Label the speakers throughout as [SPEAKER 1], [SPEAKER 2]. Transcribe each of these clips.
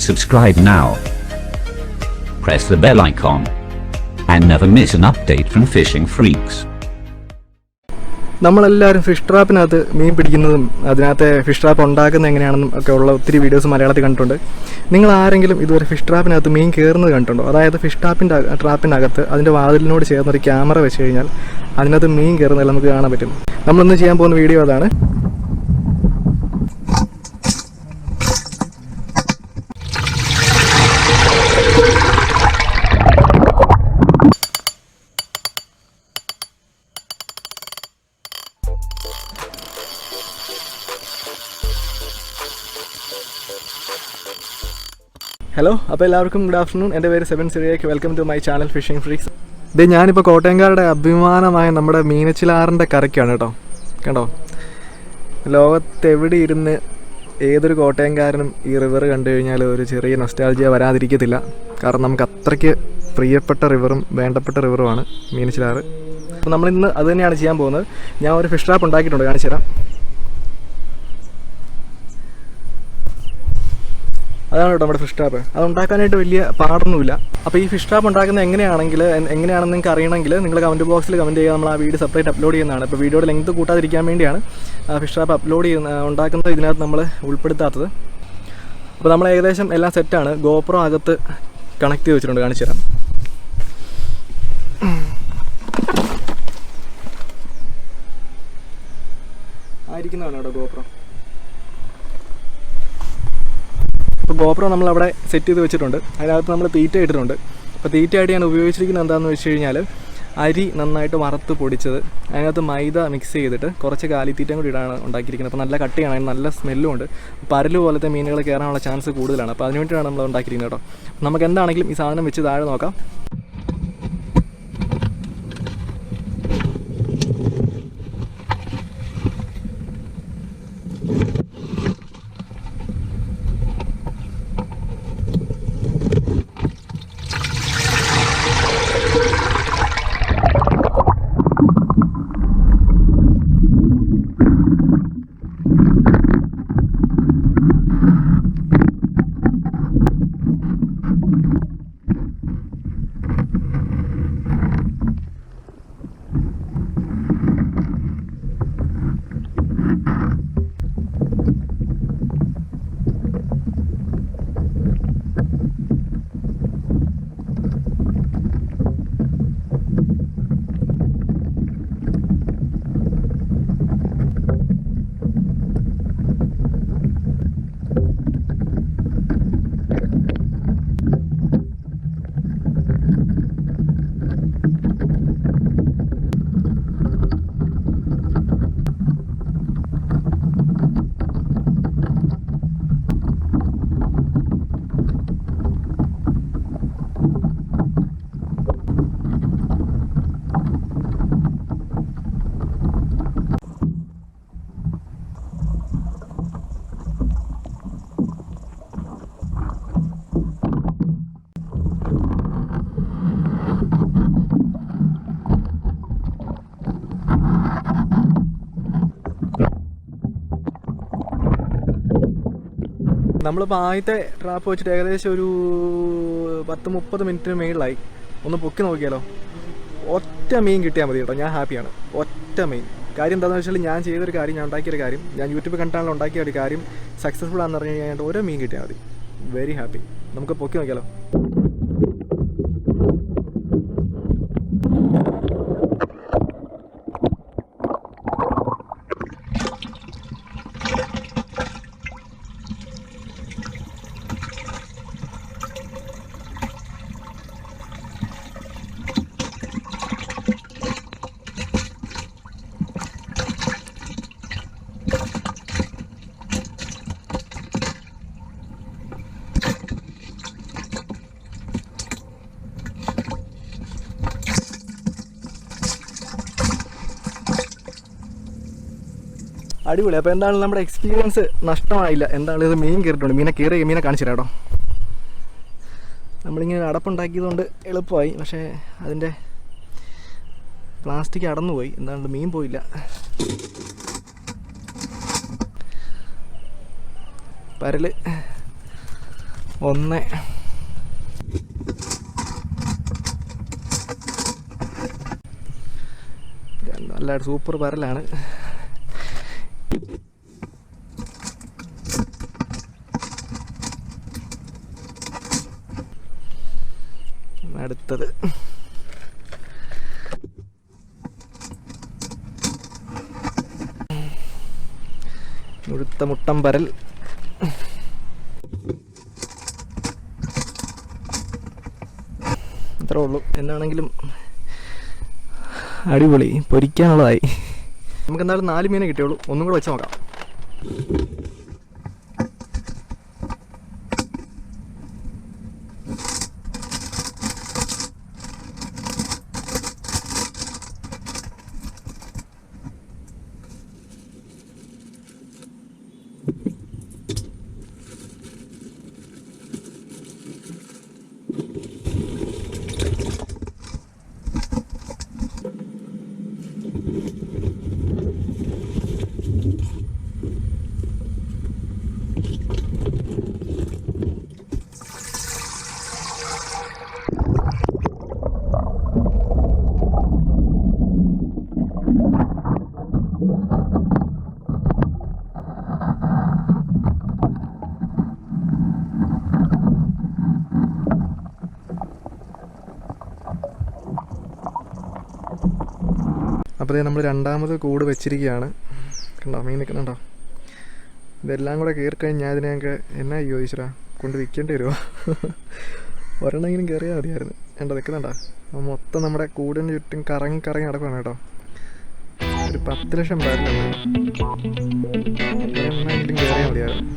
[SPEAKER 1] Subscribe now. Press the bell icon and never miss an update from Fishing Freaks.
[SPEAKER 2] നമ്മളെല്ലാവരും fish ട്രാപ്പിനകത്ത് മീൻ പിടിക്കുന്നതും അതിനകത്തെ fish trap ഉണ്ടാക്കുന്നത് എങ്ങനെയാണെന്നും ഒക്കെ ഉള്ള ഒത്തിരി വീഡിയോസ് മലയാളത്തിൽ കണ്ടിട്ടുണ്ട്. നിങ്ങൾ ആരെങ്കിലും ഇതുവരെ ഫിഷ് ട്രാപ്പിനകത്ത് മീൻ കയറുന്നത് കണ്ടിട്ടുണ്ടോ? അതായത് ഫിഷ് ട്രാപ്പിനകത്ത് അതിൻ്റെ വാതിലിനോട് ചേർന്നൊരു ക്യാമറ വെച്ച് കഴിഞ്ഞാൽ അതിനകത്ത് മീൻ കയറുന്നതെല്ലാം നമുക്ക് കാണാൻ പറ്റും. നമ്മളിന്ന് ചെയ്യാൻ പോകുന്ന വീഡിയോ അതാണ്. ഹലോ, അപ്പോൾ എല്ലാവർക്കും ഗുഡ് ആഫ്റ്റർനൂൺ. എൻ്റെ പേര് 7 Cyriac. Welcome to my channel fishing freaks. ഇത് ഞാനിപ്പോൾ കോട്ടയംകാരുടെ അഭിമാനമായ നമ്മുടെ മീനച്ചിലാറിൻ്റെ കരയ്ക്കാണ് കണ്ടോ. ലോകത്തെവിടെ ഇരുന്ന് ഏതൊരു കോട്ടയംകാരനും ഈ റിവർ കണ്ടു കഴിഞ്ഞാൽ ഒരു ചെറിയ നൊസ്റ്റാൾജിയ വരാതിരിക്കത്തില്ല. കാരണം നമുക്ക് അത്രയ്ക്ക് പ്രിയപ്പെട്ട റിവറും വേണ്ടപ്പെട്ട റിവറുമാണ് മീനച്ചിലാറ്. അപ്പോൾ നമ്മളിന്ന് അത് തന്നെയാണ് ചെയ്യാൻ പോകുന്നത്. ഞാൻ ഒരു ഫിഷ് ട്രാപ്പ് ഉണ്ടാക്കിയിട്ടുണ്ട്, കാണിച്ചു തരാം. അതാണ് കേട്ടോ നമ്മുടെ ഫിഷ് ട്രാപ്പ്. അത് ഉണ്ടാക്കാനായിട്ട് വലിയ പാടൊന്നുമില്ല. അപ്പോൾ ഈ ഫിഷ് ട്രാപ്പ് ഉണ്ടാക്കുന്നത് എങ്ങനെയാണെന്ന് നിങ്ങൾക്ക് അറിയണമെങ്കിൽ നിങ്ങൾ കമൻറ്റ് ബോക്സിൽ കമൻറ്റ് ചെയ്യുക. നമ്മൾ ആ വീഡിയോ സെപ്പറേറ്റ് അപ്ലോഡ് ചെയ്യുന്നതാണ്. ഇപ്പോൾ വീഡിയോയുടെ ലെങ്ത് കൂട്ടാതിരിക്കാൻ വേണ്ടിയാണ് ഫിഷ് ട്രാപ്പ് ഉണ്ടാക്കുന്നത് ഇതിനകത്ത് നമ്മൾ ഉൾപ്പെടുത്താത്തത്. അപ്പോൾ നമ്മൾ ഏകദേശം എല്ലാം സെറ്റാണ്. GoPro അകത്ത് കണക്ട് ചെയ്ത് വെച്ചിട്ടുണ്ട്, കാണിച്ചു തരാം. ആയിരിക്കുന്നതാണ് കേട്ടോ GoPro. അപ്പോൾ GoPro നമ്മളവിടെ സെറ്റ് ചെയ്ത് വെച്ചിട്ടുണ്ട്. അതിനകത്ത് നമ്മൾ തീറ്റ ഇട്ടിട്ടുണ്ട്. അപ്പോൾ തീറ്റയായിട്ട് ഞാൻ ഉപയോഗിച്ചിരിക്കുന്നത് എന്താണെന്ന് വെച്ച് കഴിഞ്ഞാൽ അരി നന്നായിട്ട് വറുത്ത് പൊടിച്ചത്, അതിനകത്ത് മൈദ മിക്സ് ചെയ്തിട്ട് കുറച്ച് കാലിത്തീറ്റയും കൂടി ഇടാണ് ഉണ്ടാക്കിയിരിക്കുന്നത്. അപ്പോൾ നല്ല കട്ടിയാണ്, അതിന് നല്ല സ്മെല്ലും ഉണ്ട്. പരല് പോലത്തെ മീനുകൾ കയറാനുള്ള ചാൻസ് കൂടുതലാണ്. അപ്പോൾ അതിന് വേണ്ടിയിട്ടാണ് നമ്മൾ ഉണ്ടാക്കിയിരിക്കുന്നത് കേട്ടോ. നമുക്ക് എന്താണെങ്കിലും ഈ സാധനം വെച്ച് താഴെ നോക്കാം. നമ്മളിപ്പോൾ ആദ്യത്തെ ട്രാപ്പ് വെച്ചിട്ട് ഏകദേശം ഒരു 10-30 മിനിറ്റിന് മേളിലായി. ഒന്ന് പൊക്കി നോക്കിയാലോ. ഒറ്റ മീൻ കിട്ടിയാൽ മതി കേട്ടോ, ഞാൻ ഹാപ്പിയാണ്. ഒറ്റ മീൻ. കാര്യം എന്താണെന്ന് വെച്ചാൽ ഞാൻ ചെയ്തൊരു കാര്യം, ഞാൻ ഉണ്ടാക്കിയൊരു കാര്യം, ഞാൻ യൂട്യൂബിൽ കണ്ടാണല്ലോ ഉണ്ടാക്കിയ ഒരു കാര്യം സക്സസ്ഫുൾ ആണെന്ന് പറഞ്ഞു കഴിഞ്ഞാൽ ഓരോ മീൻ കിട്ടിയാൽ മതി. Very happy. നമുക്ക് പൊക്കി നോക്കിയാലോ. അടിപൊളി. അപ്പോൾ എന്താണ് നമ്മുടെ എക്സ്പീരിയൻസ് നഷ്ടമായില്ല. എന്താണ് ഇത് മീൻ കയറിയിട്ടുണ്ട്. മീനെ കാണിച്ചു തരാം കേട്ടോ. നമ്മളിങ്ങനെ അടപ്പുണ്ടാക്കിയതുകൊണ്ട് എളുപ്പമായി. പക്ഷേ അതിൻ്റെ പ്ലാസ്റ്റിക് അടന്നുപോയി. എന്താണ് മീൻ പോയില്ല. പരൽ 1 നല്ല സൂപ്പർ പരലാണ്. അടുത്തത് മുഴുത്ത മുട്ടം പരൽ. അത്രേ ഉള്ളൂ. എന്താണെങ്കിലും അടിപൊളി, പൊരിക്കാനുള്ളതായി. നമുക്ക് എന്തായാലും 4 മീനെ കിട്ടിയുള്ളൂ. ഒന്നും കൂടെ വെച്ച് നോക്കാം. അപ്പോൾ നമ്മൾ രണ്ടാമത് കൂട് വെച്ചിരിക്കുകയാണ്. കണ്ടോ മീൻ നിൽക്കുന്നുണ്ടോ? ഇതെല്ലാം കൂടെ കയറി കഴിഞ്ഞാൽ ഇതിനെയൊക്കെ എന്നാ ചോദിച്ചാ കൊണ്ട് വിൽക്കേണ്ടി വരുമോ? ഒരെണ്ണെങ്കിലും കയറിയാൽ മതിയായിരുന്നു. കണ്ടോ നിൽക്കുന്നുണ്ടോ? മൊത്തം നമ്മുടെ കൂടിന് ചുറ്റും കറങ്ങി കറങ്ങി നടക്കുകയാണ് കേട്ടോ. ഒരു 10 ലക്ഷം പേരുണ്ട്. ഒരെണ്ണെങ്കിലും കയറിയാൽ മതിയായിരുന്നു.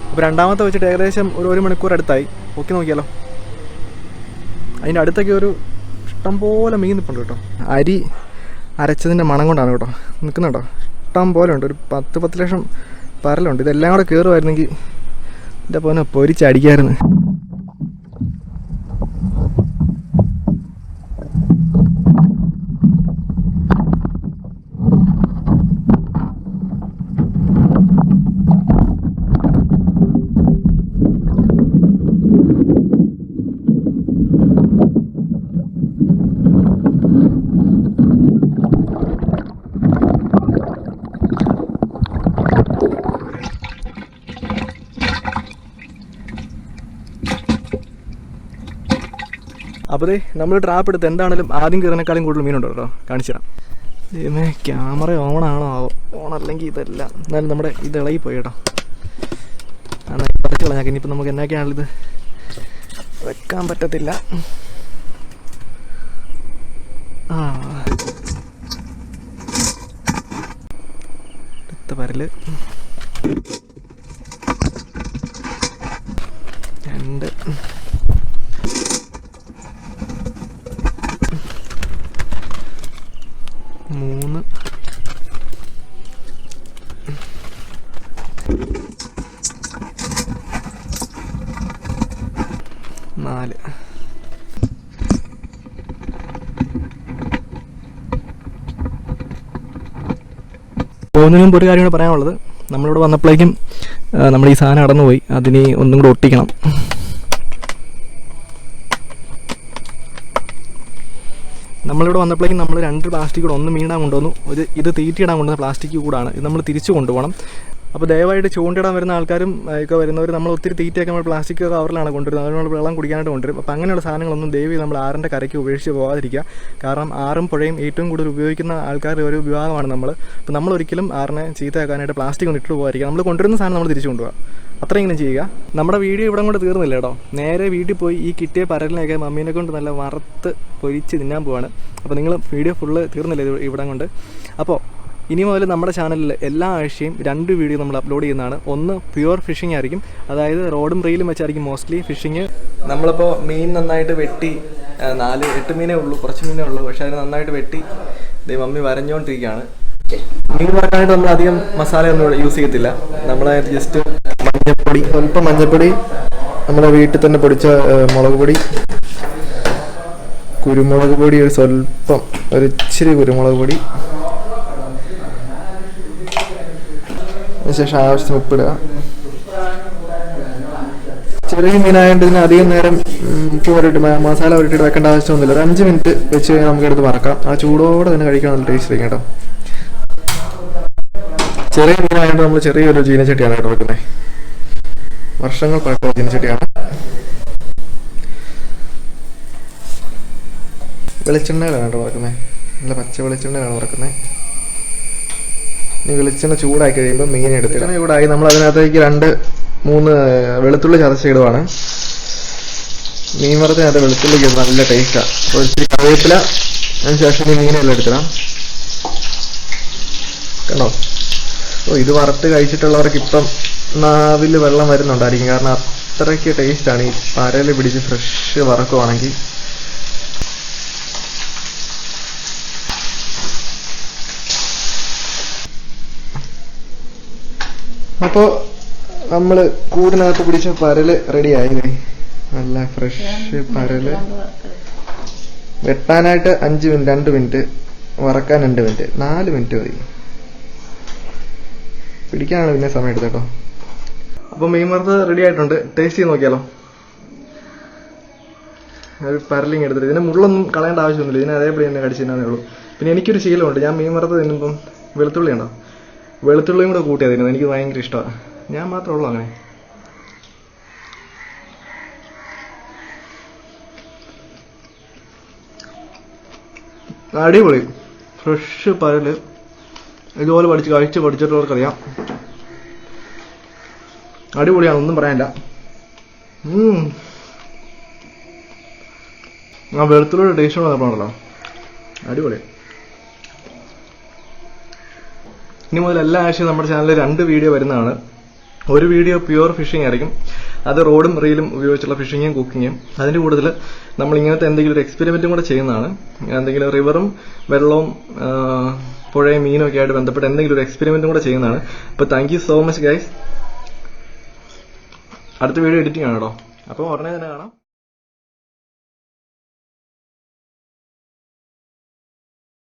[SPEAKER 2] അപ്പോൾ രണ്ടാമത്തെ വെച്ചിട്ട് ഏകദേശം ഒരു മണിക്കൂർ അടുത്തായി. പൊക്കി നോക്കിയാലോ. അതിൻ്റെ അടുത്തൊക്കെ ഒരു ഇഷ്ടം പോലെ മീൻ നിൽപ്പുണ്ട് കേട്ടോ. അരി അരച്ചതിൻ്റെ മണം കൊണ്ടാണ് കേട്ടോ നിൽക്കുന്നുണ്ടോ. ഇഷ്ടം പോലെ ഉണ്ട്. ഒരു 10 ലക്ഷം പരലുണ്ട്. ഇതെല്ലാം കൂടെ കയറുമായിരുന്നെങ്കിൽ എൻ്റെ പോലെ പൊരിച്ചടിക്കായിരുന്നു. അപ്പോൾ നമ്മൾ ട്രാപ്പ് എടുത്ത് എന്താണെങ്കിലും ആദ്യം കയറിനേക്കാളും കൂടുതൽ മീനുണ്ടോ കേട്ടോ. കാണിച്ചു തരാം. ദൈവമേ, ക്യാമറ ഓണാണോ ആവോ? ഓണല്ലെങ്കിൽ ഇതല്ല. എന്നാലും നമ്മുടെ ഇത് ഇളകി പോയി കേട്ടോ. പറിച്ച് കളഞ്ഞാൽ ഇനിയിപ്പോൾ നമുക്ക് എന്നൊക്കെയാണിത് വെക്കാൻ പറ്റത്തില്ല. അടുത്ത പരല് 2 3 4. പോകുന്നതിന് മുമ്പ് ഒരു കാര്യം കൂടെ പറയാനുള്ളത്, നമ്മളിവിടെ വന്നപ്പോഴേക്കും നമ്മൾ ഈ സാധനം അടന്നുപോയി. അതിന് ഒന്നും കൂടെ ഒട്ടിക്കണം. നമ്മളിവിടെ വന്നപ്പോഴേക്കും നമ്മൾ 2 പ്ലാസ്റ്റിക് കൂടെ, 1 മീനിടാൻ കൊണ്ടുവന്നു, ഇത് തീറ്റിയിടാൻ കൊണ്ടുവന്ന പ്ലാസ്റ്റിക് കൂടാണ്. ഇത് നമ്മൾ തിരിച്ചു കൊണ്ടുപോകണം. അപ്പോൾ ദയവായിട്ട് ചൂണ്ടിടാൻ വരുന്ന ആൾക്കാരും ഒക്കെ വരുന്നവർ നമ്മൾ ഒത്തിരി തീറ്റയൊക്കെ നമ്മൾ പ്ലാസ്റ്റിക് കവറിലാണ് കൊണ്ടുവരുന്നത്. അത് നമ്മൾ വെള്ളം കുടിക്കാനായിട്ട് കൊണ്ടുവരും. അപ്പോൾ അങ്ങനെയുള്ള സാധനങ്ങളൊന്നും ദയവായി നമ്മൾ ആറിൻ്റെ കരയ്ക്ക് ഉപേക്ഷിച്ച് പോകാതിരിക്കുക. കാരണം ആറും പുഴയും ഏറ്റവും കൂടുതൽ ഉപയോഗിക്കുന്ന ആൾക്കാർ ഒരു വിഭാഗമാണ് നമ്മൾ. അപ്പോൾ നമ്മളൊരിക്കലും ആറിനെ ചീത്തയാക്കാനായിട്ട് പ്ലാസ്റ്റിക് ഒന്നും ഇട്ട് പോകാതിരിക്കുക. നമ്മൾ കൊണ്ടുവരുന്ന സാധനം നമ്മൾ തിരിച്ചു കൊണ്ടുപോകുക. അത്രയെങ്കിലും ചെയ്യുക. നമ്മുടെ വീഡിയോ ഇവിടെ കൊണ്ട് തീർന്നില്ല കേട്ടോ. നേരെ വീട്ടിൽ പോയി ഈ കിട്ടിയ പരലിനെയൊക്കെ മമ്മീനെ കൊണ്ട് നല്ല വറുത്ത് പൊരിച്ച് തിന്നാൻ പോവാണ്. അപ്പോൾ നിങ്ങൾ വീഡിയോ ഫുള്ള് തീർന്നില്ല ഇവിടെ കൊണ്ട്. അപ്പോൾ ഇനി മുതൽ നമ്മുടെ ചാനലിൽ എല്ലാ ആഴ്ചയും 2 വീഡിയോ നമ്മൾ അപ്ലോഡ് ചെയ്യുന്നതാണ്. ഒന്ന് പ്യുവർ ഫിഷിംഗ് ആയിരിക്കും, അതായത് റോഡും റെയിലും വെച്ചായിരിക്കും മോസ്റ്റ്ലി ഫിഷിങ്. നമ്മളിപ്പോൾ മീൻ നന്നായിട്ട് വെട്ടി 8 മീനേ ഉള്ളൂ, കുറച്ച് മീനേ ഉള്ളൂ. പക്ഷേ അത് നന്നായിട്ട് വെട്ടി മമ്മി വരഞ്ഞുകൊണ്ടിരിക്കുകയാണ്. മീൻ വറക്കാനായിട്ട് നമ്മൾ അധികം മസാലയൊന്നും യൂസ് ചെയ്യത്തില്ല. നമ്മളായിട്ട് ജസ്റ്റ് മഞ്ഞപ്പൊടി, സ്വല്പം മഞ്ഞപ്പൊടി, നമ്മുടെ വീട്ടിൽ തന്നെ പൊടിച്ച മുളക് പൊടി, കുരുമുളക് പൊടി, സ്വല്പം ഇച്ചിരി കുരുമുളക് പൊടി, അതിനുശേഷം ആവശ്യത്തിന് ഉപ്പിടുക. ചെറിയ മീനായതുകൊണ്ട് ഇതിന് അധികം നേരം ഉപ്പ് വരട്ടി മസാല വരട്ടിയിട്ട് വെക്കേണ്ട ആവശ്യമൊന്നുമില്ല. ഒരു 5 മിനിറ്റ് വെച്ച് കഴിഞ്ഞാൽ നമുക്ക് എടുത്ത് മറക്കാം. ആ ചൂടോടെ തന്നെ കഴിക്കാൻ നല്ല ടേസ്റ്റ് ആയിരിക്കും കേട്ടോ. ചെറിയ മീനായതുകൊണ്ട് നമ്മൾ ചെറിയൊരു ചീനച്ചട്ടിയാണ് കേട്ടോ വെക്കുന്നത്. വർഷങ്ങൾ പഴക്കമുള്ള ചീനച്ചട്ടിയാണ്. വെളിച്ചെണ്ണയിലാണ് കേട്ടോ വറക്കുന്നത്. നല്ല പച്ച വെളിച്ചെണ്ണയിലാണ് വറക്കുന്നത്. ഇനി വെളിച്ചെണ്ണ ചൂടായി കഴിയുമ്പോൾ മീൻ എടുത്തിട്ട് ചൂടായി നമ്മൾ അതിനകത്തേക്ക് 2-3 വെളുത്തുള്ളി ചതച്ചിടുവാണ്. മീൻ വറുത്തതിനകത്ത് വെളുത്തുള്ളിക്ക് നല്ല ടേസ്റ്റാണ്. അപ്പോൾ ഇച്ചിരി കറിവേപ്പില, അതിനുശേഷം ഈ മീനെല്ലാം എടുത്തിടാം. കണ്ടോ? ഇത് വറുത്ത് കഴിച്ചിട്ടുള്ളവർക്ക് ഇപ്പം നാവിൽ വെള്ളം വരുന്നുണ്ടായിരിക്കും. കാരണം അത്രയ്ക്ക് ടേസ്റ്റാണ് ഈ പരല് പിടിച്ച് ഫ്രഷ് വറക്കുവാണെങ്കിൽ. അപ്പോൾ നമ്മൾ കൂടിനകത്ത് പിടിച്ച പരല് റെഡി ആയില്ലേ. നല്ല ഫ്രഷ് പരല്. വെട്ടാനായിട്ട് 5 മിനിറ്റ്, 2 മിനിറ്റ്, വറക്കാൻ 2 മിനിറ്റ്, 4 മിനിറ്റ് മതി. പിടിക്കാനാണ് പിന്നെ സമയം എടുത്തത് കേട്ടോ. അപ്പോൾ മീൻ വറുത്ത് റെഡി ആയിട്ടുണ്ട്. ടേസ്റ്റ് ചെയ്ത് നോക്കിയാലോ. ഒരു പരലിങ് എടുത്തിട്ട് ഇതിന് മുള്ളൊന്നും കളയേണ്ട ആവശ്യമൊന്നുമില്ല. ഇതിനെ അതേപടി തന്നെ കടിച്ചു തിന്നാന്നേ ഉള്ളൂ. പിന്നെ എനിക്കൊരു ശീലമുണ്ട്, ഞാൻ മീൻ വറുത്ത് തിന്നുമ്പം വെളുത്തുള്ളി ഉണ്ടോ, വെളുത്തുള്ളിയും കൂടെ കൂട്ടിയാൽ തിന്നുന്നത് എനിക്ക് ഭയങ്കര ഇഷ്ടമാണ്. ഞാൻ മാത്രമേ ഉള്ളൂ അങ്ങനെ. അടിപൊളി ഫ്രഷ് പരല്. ഇതുപോലെ പഠിച്ചിട്ടുള്ളവർക്കറിയാം. അടിപൊളിയാണ്, ഒന്നും പറയാനില്ല. ആ വെളുത്തുള്ളിയുടെ ടേസ്റ്റ് വന്നപ്പോഴാണല്ലോ അടിപൊളി. ഇനി മുതൽ എല്ലാ ആഴ്ചയും നമ്മുടെ ചാനലിൽ 2 വീഡിയോ വരുന്നതാണ്. ഒരു വീഡിയോ പ്യുവർ ഫിഷിംഗ് ആയിരിക്കും, അത് റോഡും റീലും ഉപയോഗിച്ചുള്ള ഫിഷിങ്ങും കുക്കിങ്ങും. അതിൻ്റെ കൂടുതൽ നമ്മൾ ഇങ്ങനത്തെ എന്തെങ്കിലും ഒരു എക്സ്പെരിമെന്റും കൂടെ ചെയ്യുന്നതാണ്. എന്തെങ്കിലും റിവറും വെള്ളവും പുഴയും മീനും ഒക്കെ ആയിട്ട് ബന്ധപ്പെട്ട് എന്തെങ്കിലും ഒരു എക്സ്പെരിമെന്റും കൂടെ ചെയ്യുന്നതാണ്. അപ്പോൾ thank you so much guys. അടുത്ത വീഡിയോ എഡിറ്റിംഗ് ആണ് കേട്ടോ, അപ്പോൾ ഉടനെ തന്നെ കാണാം.